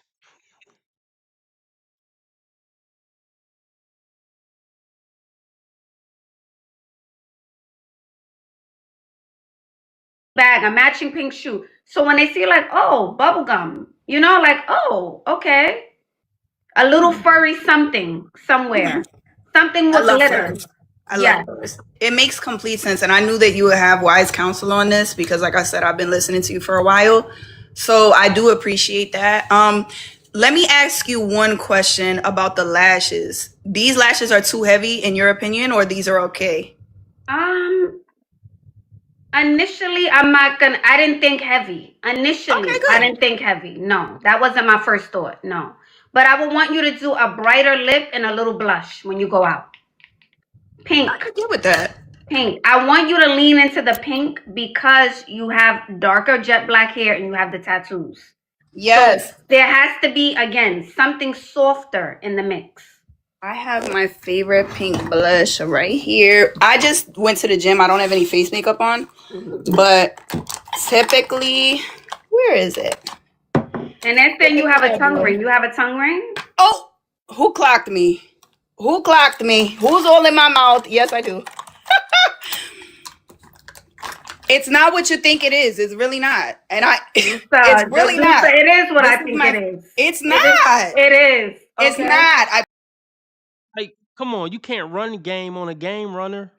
Bag, a matching pink shoe. So when they see like, oh, bubblegum, you know, like, oh, okay. A little furry something somewhere. Something
I
with
love
glitter.
furs. I
Yeah.
love furs. It makes complete sense, and I knew that you would have wise counsel on this because, like I said, I've been listening to you for a while, so I do appreciate that. Let me ask you one question about the lashes. These lashes are too heavy, in your opinion, or these are okay?
Initially, I didn't think heavy. Initially,
Okay,
I
good.
didn't think heavy. No, that wasn't my first thought. No. But I would want you to do a brighter lip and a little blush when you go out. Pink.
I could get with that.
Pink. I want you to lean into the pink because you have darker jet black hair and you have the tattoos.
Yes.
So there has to be, again, something softer in the mix.
I have my favorite pink blush right here. I just went to the gym. I don't have any face makeup on, but typically, where is it?
And then saying you have a tongue ring. You have a tongue ring?
Oh, who clocked me? Who clocked me? Who's all in my mouth? Yes, I do. It's not what you think it is. It's really not. And it's really not.
It is what I think it is.
It's not.
It is.
It's
Okay?
not.
Like, come on, you can't run game on a game runner.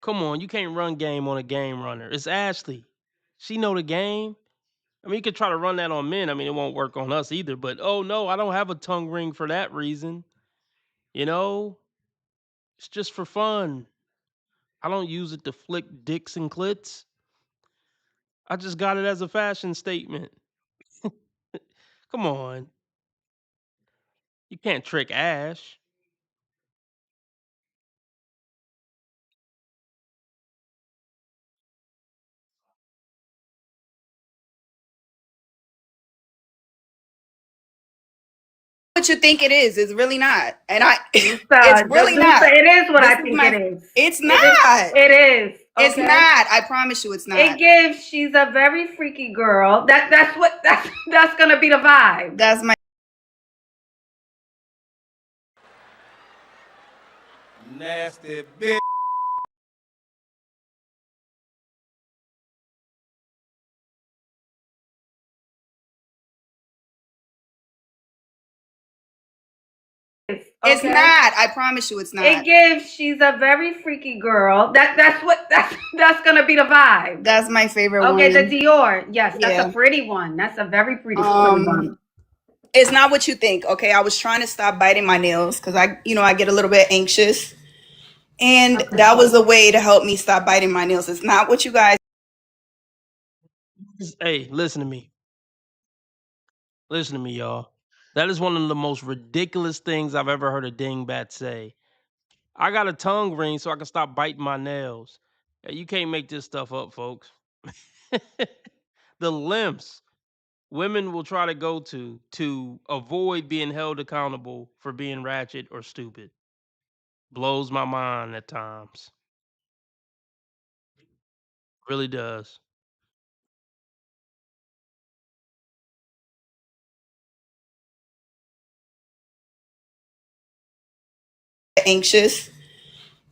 Come on, you can't run game on a game runner. It's Ashley. She know the game. I mean, you could try to run that on men. I mean, it won't work on us either. But oh no, I don't have a tongue ring for that reason. You know, it's just for fun. I don't use it to flick dicks and clits. I just got it as a fashion statement. Come on, you can't trick Ash.
What you think it is. It's really not. And it's really not.
It is what I think it is.
It's not.
It is.
It's
Okay?
not. I promise you, it's not.
It gives. She's a very freaky girl. That's gonna be the vibe.
That's my
nasty bitch.
It's
Okay?
not. I promise you, it's
It
not.
gives she's a very freaky girl. That's gonna be the vibe.
That's my favorite
Okay,
one.
the Dior. Yes, that's
Yeah.
a pretty one. That's a very pretty one.
It's not what you think. Okay, I was trying to stop biting my nails because I get a little bit anxious, and that was a way to help me stop biting my nails. It's not what you guys.
Hey, listen to me. Listen to me, y'all. That is one of the most ridiculous things I've ever heard a dingbat say. I got a tongue ring so I can stop biting my nails. Hey, you can't make this stuff up, folks. The lengths women will try to go to avoid being held accountable for being ratchet or stupid blows my mind at times. Really does.
Anxious,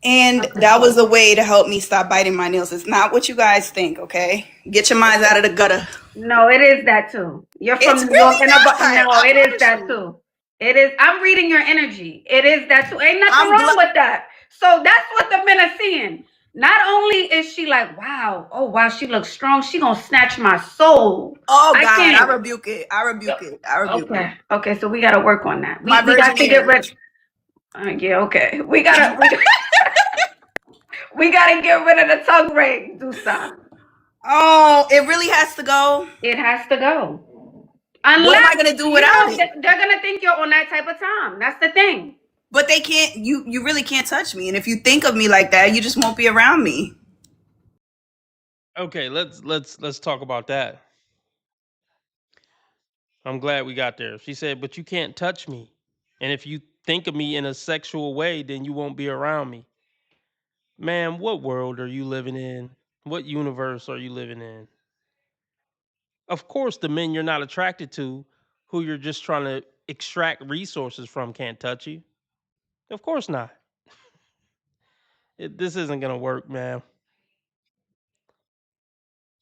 and that was a way to help me stop biting my nails. It's not what you guys think. Okay, get your minds out of the gutter.
No, it is that too. You're from
It's
New York,
really
and
not.
no,
I
it is
promise
that
you.
too. It is. I'm reading your energy. It is that too. Ain't nothing
I'm
wrong with that. So that's what the men are seeing. Not only is she like, wow, oh wow, she looks strong. She gonna snatch my soul.
Oh
I
God, I
can't.
rebuke it. I rebuke it. I rebuke it.
Okay, okay. So we gotta work on that.
My
We got
virgin
to get
ears.
rid. Yeah, okay. We gotta get rid of the tongue ring, Dusa.
Oh, it really has to go.
It has to go.
What am I
Unless
gonna do without it?
they're gonna think you're on that type of time. That's the thing.
But they can't. You really can't touch me. And if you think of me like that, you just won't be around me.
Okay, let's talk about that. I'm glad we got there. She said, "But you can't touch me. And if you think of me in a sexual way, then you won't be around me." Man, what world are you living in? What universe are you living in? Of course, the men you're not attracted to, who you're just trying to extract resources from, can't touch you. Of course not. This isn't gonna work, man.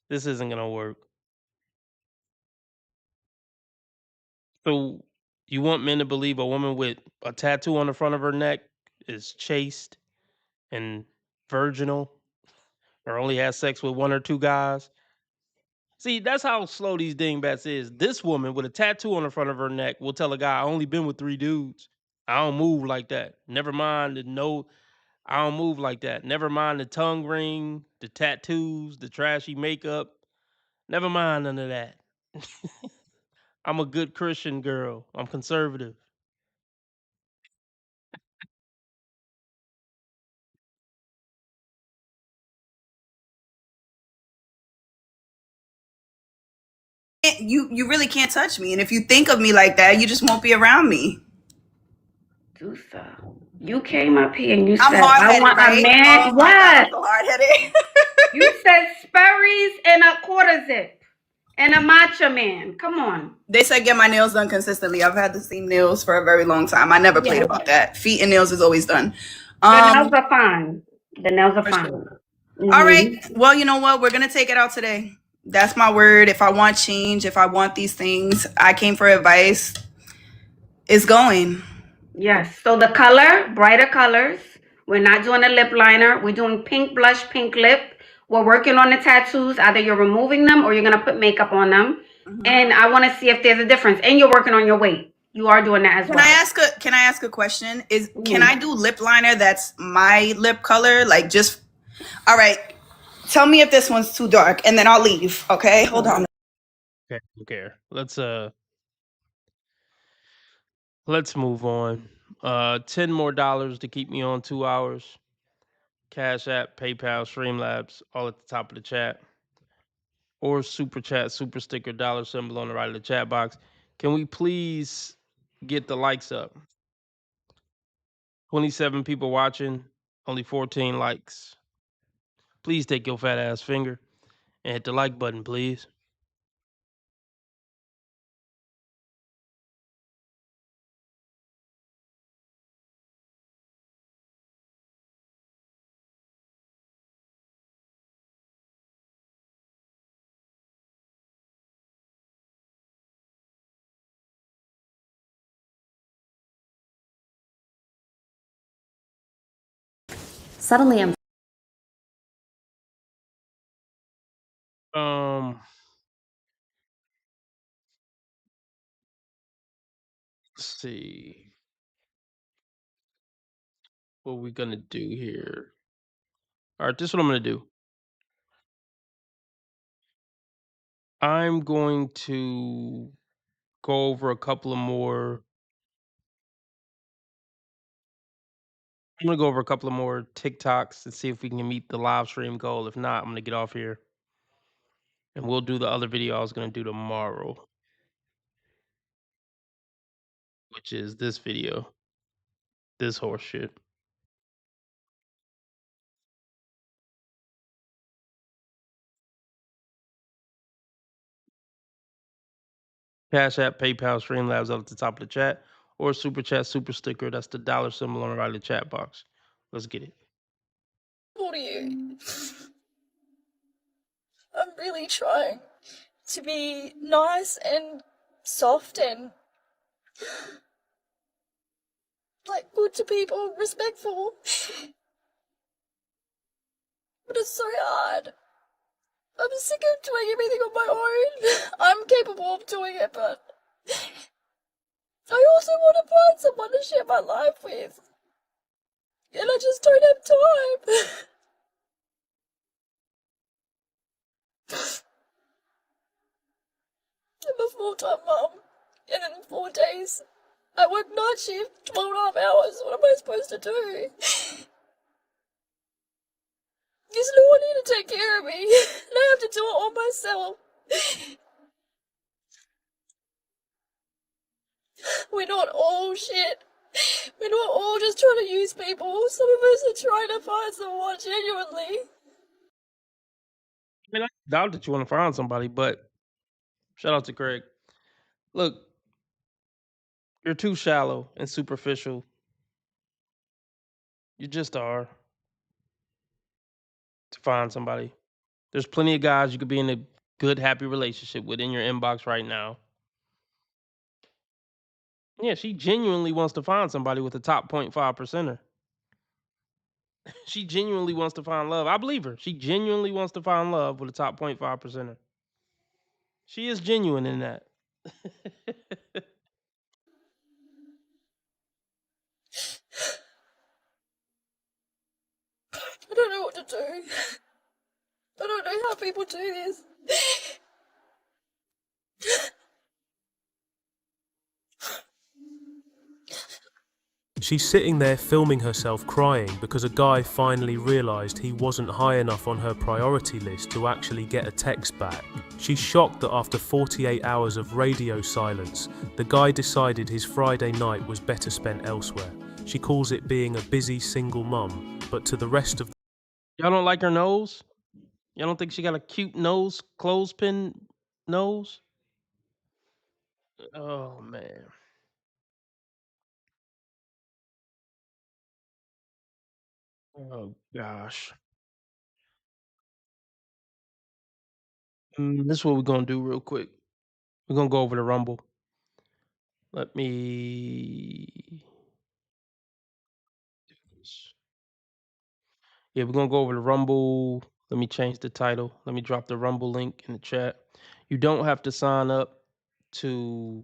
This isn't gonna work. So, you want men to believe a woman with a tattoo on the front of her neck is chaste and virginal, or only has sex with one or two guys? See, that's how slow these dingbats is. This woman with a tattoo on the front of her neck will tell a guy, "I only been with 3 dudes. I don't move like that. Never mind the no, I don't move like that. Never mind the tongue ring, the tattoos, the trashy makeup. Never mind none of that. I'm a good Christian girl. I'm conservative."
You really can't touch me. And if you think of me like that, you just won't be around me.
Dusa, you came up here and you
I'm
said, I
hard-headed,
want a
right?
man.
Oh my God, I'm
What?
so hard-headed.
You said Sperry's and a quarter zip and a matcha man. Come on.
They said get my nails done consistently. I've had the same nails for a very long time. I never played
Yes.
about that. Feet and nails is always done.
The nails are fine. The nails are fine.
All right. Well, you know what? We're gonna take it out today. That's my word. If I want change, if I want these things, I came for advice. It's going.
Yes. So the color, brighter colors. We're not doing a lip liner. We're doing pink blush, pink lip. We're working on the tattoos. Either you're removing them or you're gonna put makeup on them. And I want to see if there's a difference. And you're working on your weight. You are doing that as
Can
well.
I ask a question? Can I do lip liner that's my lip color? Like just all right. Tell me if this one's too dark and then I'll leave. Okay? Hold on.
Okay, don't care. Let's move on. $10 more to keep me on 2 hours. Cash App, PayPal, Streamlabs, all at the top of the chat. Or super chat, super sticker, dollar symbol on the right of the chat box. Can we please get the likes up? 27 people watching, only 14 likes. Please take your fat ass finger and hit the like button, please.
Suddenly I'm
Um, let's see what we gonna do here. All right, this is what I'm gonna do. I'm going to go over a couple of more. I'm gonna go over a couple of more TikToks and see if we can meet the live stream goal. If not, I'm gonna get off here and we'll do the other video I was gonna do tomorrow, which is this video. This horse shit. Cash App, PayPal, Streamlabs up at the top of the chat, or Super Chat, Super Sticker. That's the dollar symbol on the right of the chat box. Let's get it.
What are you? I'm really trying to be nice and soft and like good to people, respectful. But it's so hard. I'm sick of doing everything on my own. I'm capable of doing it, but I also want to find someone to share my life with. And I just don't have time. I'm a full-time mum, and in 4 days, I work night shift, 12.5 hours. What am I supposed to do? There's no one here to take care of me, and I have to do it all myself. We're not all shit. We're not all just trying to use people. Some of us are trying to find someone genuinely.
I mean, I doubt that you want to find somebody, but shout out to Craig. Look, you're too shallow and superficial. You just are to find somebody. There's plenty of guys you could be in a good, happy relationship with in your inbox right now. Yeah, she genuinely wants to find somebody with a top 0.5 percenter. She genuinely wants to find love. I believe her. She genuinely wants to find love with a top 0.5 percenter. She is genuine in that.
I don't know what to do. I don't know how people do this.
She's sitting there filming herself crying because a guy finally realised he wasn't high enough on her priority list to actually get a text back. She's shocked that after 48 hours of radio silence, the guy decided his Friday night was better spent elsewhere. She calls it being a busy single mum, but to the rest of
Y'all don't like her nose? Y'all don't think she got a cute nose, clothespin nose? Oh man. Oh gosh. This is what we're gonna do real quick. We're gonna go over the Rumble. Let me do this. Yeah, we're gonna go over the Rumble. Let me change the title. Let me drop the Rumble link in the chat. You don't have to sign up to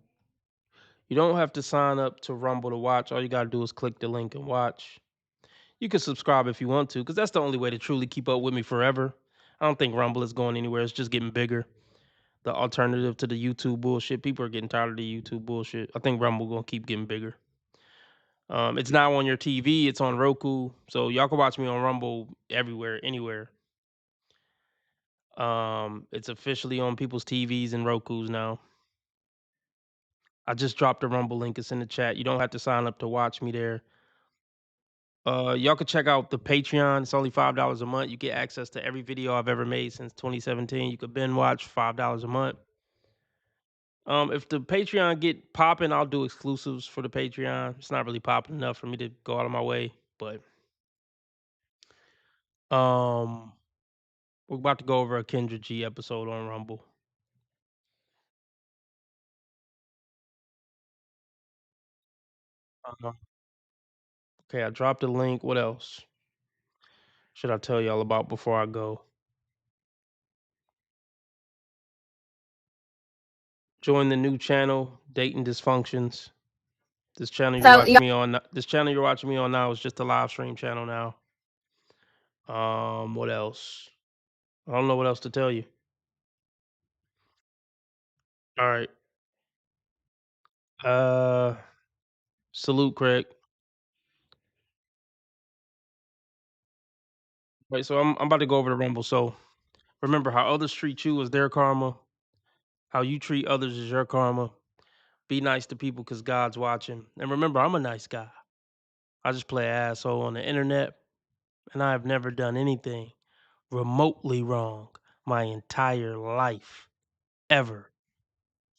Rumble to watch. All you gotta do is click the link and watch. You can subscribe if you want to, because that's the only way to truly keep up with me forever. I don't think Rumble is going anywhere. It's just getting bigger. The alternative to the YouTube bullshit. People are getting tired of the YouTube bullshit. I think Rumble gonna keep getting bigger. It's now on your TV. It's on Roku, so y'all can watch me on Rumble everywhere, anywhere. It's officially on people's TVs and Roku's now. I just dropped the Rumble link. It's in the chat. You don't have to sign up to watch me there. Y'all can check out the Patreon. It's only $5 a month. You get access to every video I've ever made since 2017. You could binge watch $5 a month. If the Patreon get popping, I'll do exclusives for the Patreon. It's not really popping enough for me to go out of my way, but we're about to go over a Kendra G episode on Rumble. Okay, I dropped the link. What else? should I tell y'all about before I go? Join the new channel, Dating Dysfunctions. This channel you're watching me on. This channel you're watching me on now is just a live stream channel now. What else? I don't know what else to tell you. All right. Salute, Craig. Right, so I'm about to go over the Rumble. So remember, how others treat you is their karma. How you treat others is your karma. Be nice to people because God's watching. And remember, I'm a nice guy. I just play asshole on the internet, and I have never done anything remotely wrong my entire life, ever.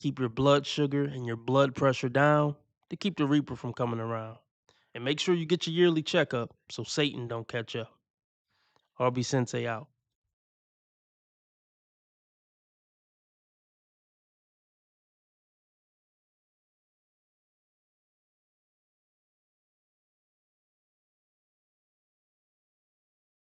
Keep your blood sugar and your blood pressure down to keep the Reaper from coming around. And make sure you get your yearly checkup so Satan don't catch up. RB Sensei out.